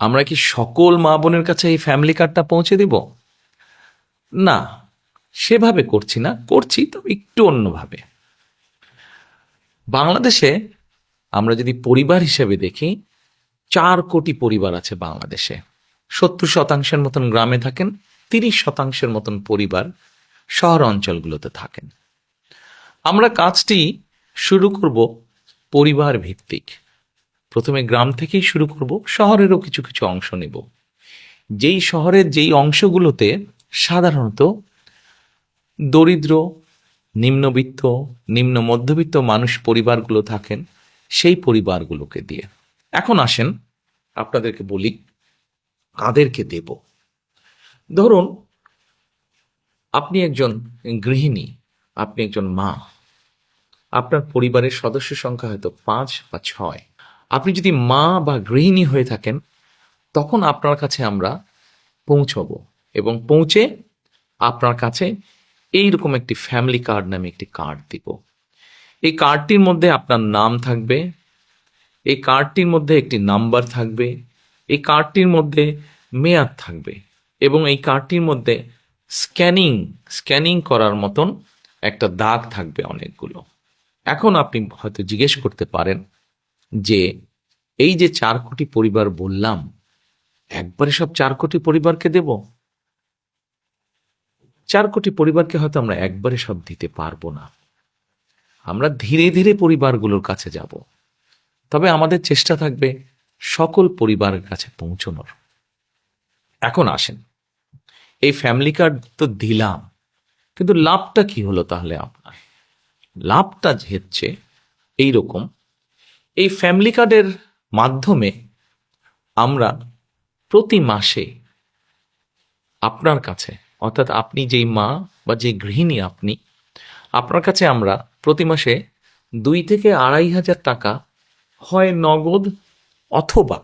আমরা কি সকল মা বোনের কাছে এই ফ্যামিলি কার্ডটা পৌঁছে দিব? না, সেভাবে করছি না, করছি তবে একটু অন্যভাবে। বাংলাদেশে আমরা যদি পরিবার হিসেবে দেখি, 4 কোটি পরিবার আছে বাংলাদেশে। 70% মতন গ্রামে থাকেন, 30% মতন পরিবার শহর অঞ্চলগুলোতে থাকেন। আমরা কাজটি শুরু করব পরিবার ভিত্তিক। প্রথমে গ্রাম থেকেই শুরু করব, শহরেরও কিছু কিছু অংশ নেব। যেই শহরের যেই অংশগুলোতে সাধারণত দরিদ্র, নিম্নবিত্ত, নিম্ন মধ্যবিত্ত মানুষ পরিবারগুলো থাকেন, সেই পরিবারগুলোকে দিয়ে। এখন আসেন আপনাদেরকে বলি কাদেরকে দেব। ধরুন আপনি একজন গৃহিণী, আপনি একজন মা, আপনার পরিবারের সদস্য সংখ্যা হয়তো 5 বা 6। আপনি যদি মা বা গৃহিণী হয়ে থাকেন, তখন আপনার কাছে আমরা পৌঁছবো এবং পৌঁছে আপনার কাছে এইরকম একটি ফ্যামিলি কার্ড নামে একটি কার্ড দিব। এই কার্ডটির মধ্যে আপনার নাম থাকবে, এই কার্ডটির মধ্যে একটি নাম্বার থাকবে, এই কার্ডটির মধ্যে মেয়াদ থাকবে এবং এই কার্ডটির মধ্যে স্ক্যানিং করার মতন একটা দাগ থাকবে অনেকগুলো। এখন আপনি হয়তো জিজ্ঞেস করতে পারেন যে এই যে 4 কোটি পরিবার বললাম, একবারে সব 4 কোটি পরিবারকে দেব? 4 কোটি পরিবারকে হয়তো আমরা একবারে সব দিতে পারবো না। আমরা ধীরে ধীরে পরিবারগুলোর কাছে যাব, তবে আমাদের চেষ্টা থাকবে সকল পরিবারের কাছে পৌঁছানোর। এখন আসেন, এই ফ্যামিলি কার্ড তো দিলাম, কিন্তু লাভটা কি হলো তাহলে আপনার? লাভটা হচ্ছে এইরকম, এই ফ্যামিলি কার্ডের মাধ্যমে আমরা প্রতি মাসে আপনার কাছে, অর্থাৎ আপনি যেই মা বা যে গৃহিণী আপনি, আপনার কাছে আমরা প্রতি মাসে 2 থেকে 2,500 টাকা হয় নগদ অথবা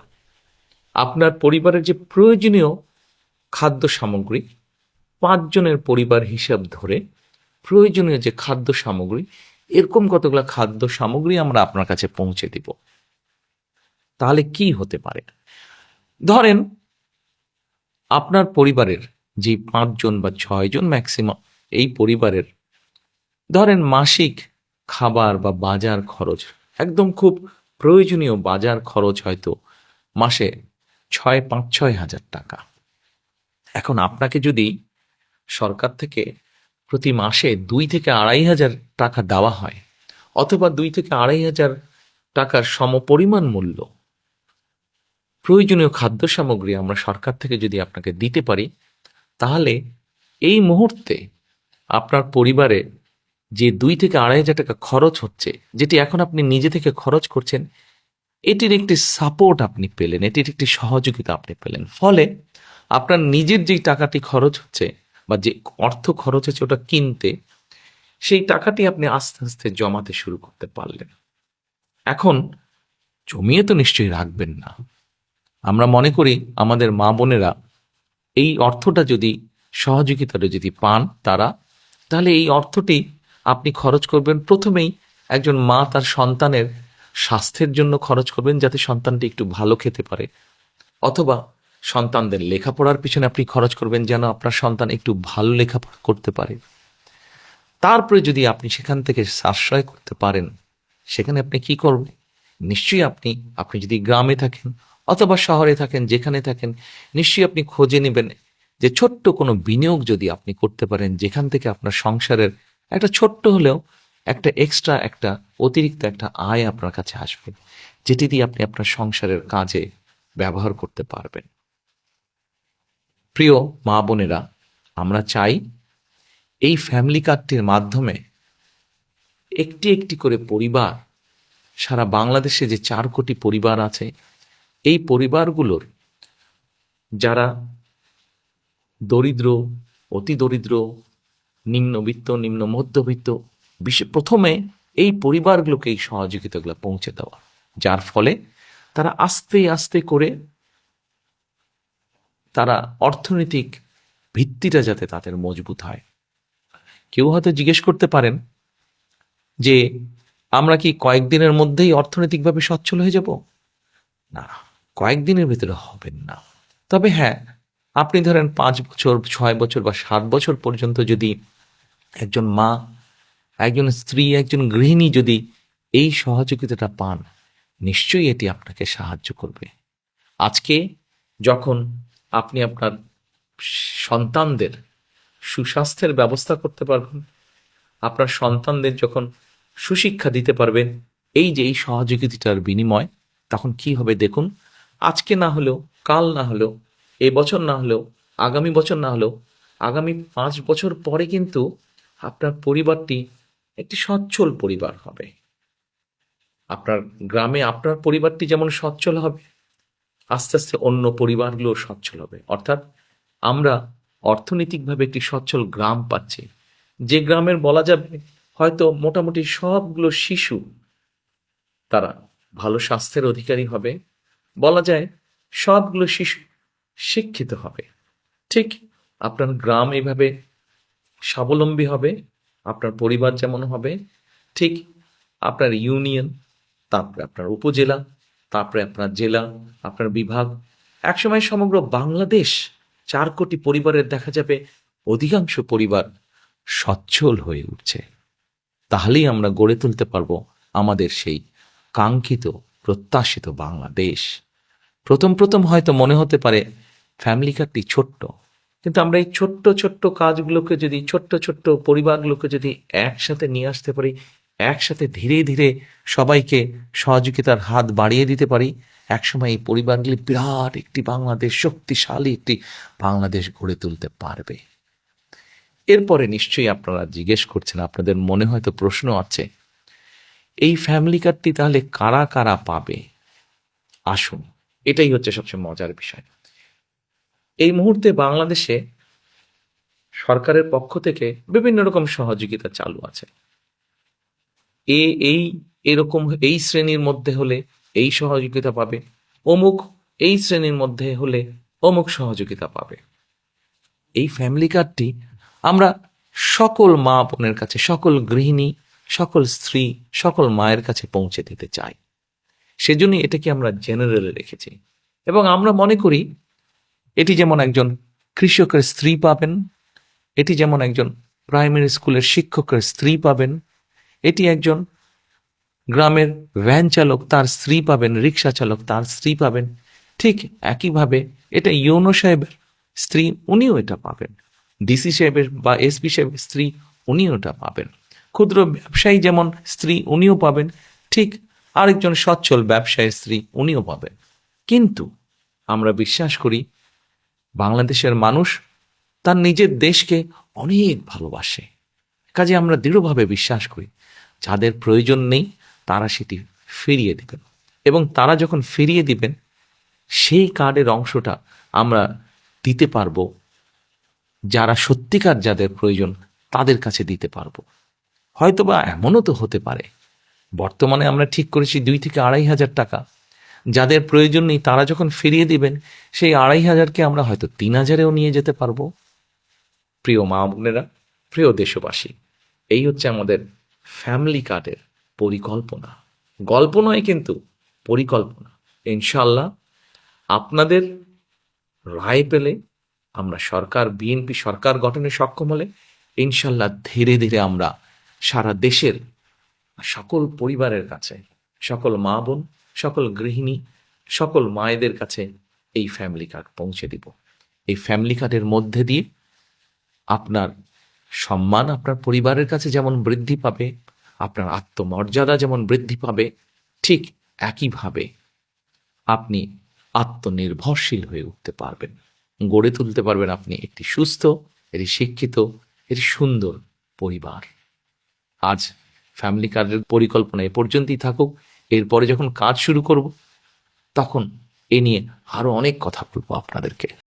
আপনার পরিবারের যে প্রয়োজনীয় খাদ্য সামগ্রী, 5 জনের পরিবার হিসাব ধরে প্রয়োজনীয় যে খাদ্য সামগ্রী, এরকম কতগুলো খাদ্য সামগ্রী আমরা আপনার কাছে পৌঁছে দিব। তাহলে কি হতে পারে? ধরেন আপনার পরিবারের যে 5 জন বা 6 জন ম্যাক্সিমাম, এই পরিবারের ধরেন মাসিক খাবার বা বাজার খরচ, একদম খুব প্রয়োজনীয় বাজার খরচ হয়তো মাসে 5-6 হাজার টাকা। এখন আপনাকে যদি সরকার থেকে প্রতি মাসে 2 থেকে 2,500 টাকা দেওয়া হয়, অথবা 2 থেকে 2,500 টাকার সমপরিমাণ মূল্য প্রয়োজনীয় খাদ্য সামগ্রী আমরা সরকার থেকে যদি আপনাকে দিতে পারি, তাহলে এই মুহূর্তে আপনার পরিবারে যে 2 থেকে 2,500 টাকা খরচ হচ্ছে, যেটি এখন আপনি নিজে থেকে খরচ করছেন, এটির একটি সাপোর্ট আপনি পেলেন, এটির একটি সহযোগিতা আপনি পেলেন। ফলে আপনার নিজের যেই টাকাটি খরচ হচ্ছে বা যে অর্থ খরচ হচ্ছে ওটা কিনতে, সেই টাকাটি আপনি আস্তে আস্তে জমাতে শুরু করতে পারলেন। এখন জমিয়ে তো নিশ্চয়ই রাখবেন না। আমরা মনে করি আমাদের মা বোনেরা এই অর্থটা যদি, সহযোগিতাটা যদি পান তারা, তাহলে এই অর্থটি আপনি খরচ করবেন প্রথমেই একজন মা তার সন্তানের স্বাস্থ্যের জন্য খরচ করবেন, যাতে সন্তানটি একটু ভালো খেতে পারে, অথবা সন্তানদের লেখাপড়ার পিছনে আপনি খরচ করবেন যেন আপনার সন্তান একটু ভালো লেখাপড়া করতে পারে। তারপরে যদি আপনি সেখান থেকে সাশ্রয় করতে পারেন, সেখানে আপনি কি করবেন? নিশ্চয়ই আপনি যদি গ্রামে থাকেন অথবা শহরে থাকেন, যেখানে থাকেন, নিশ্চয়ই আপনি খোঁজে নেবেন যে ছোট্ট কোনো বিনিয়োগ যদি আপনি করতে পারেন, যেখান থেকে আপনার সংসারের একটা ছোট্ট হলেও একটা এক্সট্রা, একটা অতিরিক্ত একটা আয় আপনার কাছে আসবে, যেটি দিয়ে আপনি আপনার সংসারের কাজে ব্যবহার করতে পারবেন। প্রিয় মা বোনেরা, আমরা চাই এই ফ্যামিলি কার্ডটির মাধ্যমে একটি একটি করে পরিবার, সারা বাংলাদেশে যে 4 কোটি পরিবার আছে, এই পরিবারগুলোর যারা দরিদ্র, অতি দরিদ্র, নিম্নবিত্ত, নিম্ন মধ্যবিত্ত, প্রথমে এই পরিবারগুলোকে এই সহযোগিতাগুলো পৌঁছে দেওয়া, যার ফলে তারা আস্তে আস্তে করে তারা অর্থনৈতিক ভিত্তিটা যাতে তাদের মজবুত হয়। কেউ হয়তো জিজ্ঞেস করতে পারেন যে আমরা কি কয়েকদিনের মধ্যেই অর্থনৈতিকভাবে সচ্ছল হয়ে যাব? না, কয়েকদিনের ভেতরে হবেন না। তবে হ্যাঁ, আপনি ধরেন 5 বছর, 6 বছর বা 7 বছর পর্যন্ত যদি একজন মা, একজন স্ত্রী, একজন গৃহিণী যদি এই সহযোগিতাটা পান, নিশ্চয়ই এটি আপনাকে সাহায্য করবে। আজকে যখন আপনি আপনার সন্তানদের সুস্বাস্থ্যের ব্যবস্থা করতে পারবেন, আপনার সন্তানদের যখন সুশিক্ষা দিতে পারবেন, এই যে এই সহযোগিতার বিনিময়, তখন কি হবে দেখুন। আজকে না হলেও, কাল না হলেও, এই বছর না হলেও, আগামী বছর না হলেও, আগামী 5 বছর পরে কিন্তু আপনার পরিবারটি একটি সচ্ছল পরিবার হবে। আপনার গ্রামে আপনার পরিবারটি যেমন সচ্ছল হবে, আস্তে আস্তে অন্য পরিবারগুলো সচ্ছল হবে। অর্থাৎ আমরা অর্থনৈতিকভাবে একটি সচ্ছল গ্রাম পাচ্ছি, যে গ্রামের বলা যাবে হয়তো মোটামুটি সবগুলো শিশু তারা ভালো স্বাস্থ্যের অধিকারী হবে, বলা যায় সবগুলো শিশু শিক্ষিত হবে। ঠিক আপনার গ্রাম এইভাবে স্বাবলম্বী হবে, আপনার পরিবার যেমন হবে, ঠিক আপনার ইউনিয়ন, তারপরে আপনার উপজেলা, তারপরে আপনার জেলা, আপনার বিভাগ, একসময় সমগ্র বাংলাদেশ 4 কোটি পরিবারের দেখা যাবে অধিকাংশ পরিবার সচ্ছল হয়ে উঠছে। তাহলেই আমরা গড়ে তুলতে পারবো আমাদের সেই কাঙ্ক্ষিত প্রত্যাশিত বাংলাদেশ। প্রথম প্রথম হয়তো মনে হতে পারে ফ্যামিলি কার্ডটি ছোট্ট, কিন্তু আমরা এই ছোট্ট ছোট্ট কাজগুলোকে যদি, ছোট্ট ছোট্ট পরিবারগুলোকে যদি একসাথে নিয়ে আসতে পারি, একসাথে ধীরে ধীরে সবাইকে সহযোগিতার হাত বাড়িয়ে দিতে পারি, একসময় এই পরিবারগুলি বিরাট একটি বাংলাদেশ, শক্তিশালী একটি বাংলাদেশ গড়ে তুলতে পারবে। এরপরে নিশ্চয়ই আপনারা জিজ্ঞেস করছেন, আপনাদের মনে হয়তো প্রশ্ন আছে, এই ফ্যামিলি কার্ডটি তাহলে কারা কারা পাবে? আসুন, এটাই হচ্ছে সবচেয়ে মজার বিষয়। এই মুহূর্তে বাংলাদেশে সরকারের পক্ষ থেকে বিভিন্ন রকম সহযোগিতা চালু আছে। এই এরকম এই শ্রেণীর মধ্যে হলে এই সহযোগিতা পাবে, অমুক এই শ্রেণীর মধ্যে হলে অমুক সহযোগিতা পাবে। এই ফ্যামিলি কার্ডটি আমরা সকল মা বোনের কাছে, সকল গৃহিণী, সকল স্ত্রী, সকল মায়ের কাছে পৌঁছে দিতে চাই। সেজন্যই এটাকে আমরা জেনারেলে রেখেছি। এবং আমরা মনে করি এটি যেমন একজন কৃষকের স্ত্রী পাবেন, এটি যেমন একজন প্রাইমারি স্কুলের শিক্ষকের স্ত্রী পাবেন, এটি একজন গ্রামের ভ্যান চালক তার স্ত্রী পাবেন, রিক্সা চালক তার স্ত্রী পাবেন, ঠিক একইভাবে এটা ইউনো সাহেবের স্ত্রী, উনিও এটা পাবেন। ডিসি সাহেবের বা এসপি সাহেবের স্ত্রী, উনিও এটা পাবেন। ক্ষুদ্র ব্যবসায়ী যেমন স্ত্রী, উনিও পাবেন, ঠিক আরেকজন সচ্ছল ব্যবসায়ীর স্ত্রী, উনিও পাবেন। কিন্তু আমরা বিশ্বাস করি বাংলাদেশের মানুষ তার নিজের দেশকে অনেক ভালোবাসে। কাজে আমরা দৃঢ়ভাবে বিশ্বাস করি যাদের প্রয়োজন নেই তারা সেটি ফিরিয়ে দিবেন, এবং তারা যখন ফিরিয়ে দিবেন সেই কার্ডের অংশটা আমরা দিতে পারবো যারা সত্যিকার যাদের প্রয়োজন তাদের কাছে দিতে পারবো। হয়তোবা এমনও তো হতে পারে বর্তমানে আমরা ঠিক করেছি 2 থেকে 2,500 টাকা, যাদের প্রয়োজন নেই তারা যখন ফিরিয়ে দিবেন সেই 2,500কে আমরা হয়তো 3,000-এও নিয়ে যেতে পারবো। প্রিয় মা বোনেরা, প্রিয় দেশবাসী, এই হচ্ছে আমাদের ফ্যামিলি কার্ডের পরিকল্পনা। গল্প নয় কিন্তু পরিকল্পনা। ইনশাল্লাহ আপনাদের রায় পেলে আমরা সরকার, বিএনপি সরকার গঠনে সক্ষম হলে ইনশাল্লাহ ধীরে ধীরে আমরা সারা দেশের সকল পরিবারের কাছে, সকল মা বোন, সকল গৃহিণী, সকল মায়েদের কাছে এই ফ্যামিলি কার্ড পৌঁছে দিব। এই ফ্যামিলি কার্ডের মধ্যে দিয়ে আপনার সম্মান আপনার পরিবারের কাছে যেমন বৃদ্ধি পাবে, আপনার আত্মমর্যাদা যেমন বৃদ্ধি পাবে, ঠিক একইভাবে আপনি আত্মনির্ভরশীল হয়ে উঠতে পারবেন, গড়ে তুলতে পারবেন আপনি একটি সুস্থ, একটি শিক্ষিত, একটি সুন্দর পরিবার। আজ ফ্যামিলি কার্ডের পরিকল্পনা এ পর্যন্তই থাকুক। এরপরে যখন কাজ শুরু করব তখন এ নিয়ে আরো অনেক কথা বলবো আপনাদেরকে।